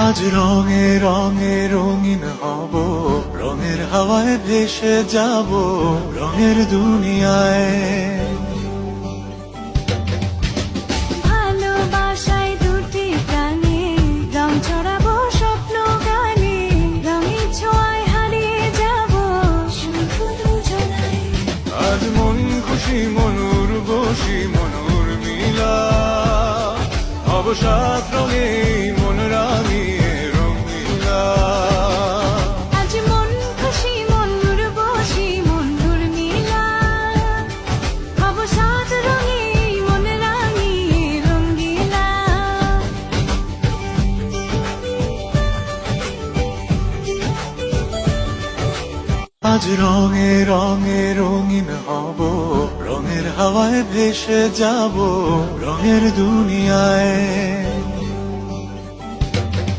আজ রঙে রঙে রঙিন হব, রঙের হাওয়ায় ভেসে যাব রঙের দুনিয়ায়। ভালোবাসায় দুটি প্রাণে রং ছড়াবো স্বপ্ন গানে, রঙের ছোঁয়ায় হারিয়ে যাব শুধু দুজনায়। আজ মন খুশি মনুর বসি মনুর মিলা, হব সাত রঙে মন রাঙিয়ে রঙিলা। আজ মন খুশি মনুর বসি মনুর মিলা, হব সাত রঙে মন রাঙিয়ে রঙ্গিলা। আজ রঙে রঙে রঙিন হব, রঙের হাওয়ায় ভেসে যাব রঙের দুনিয়ায়।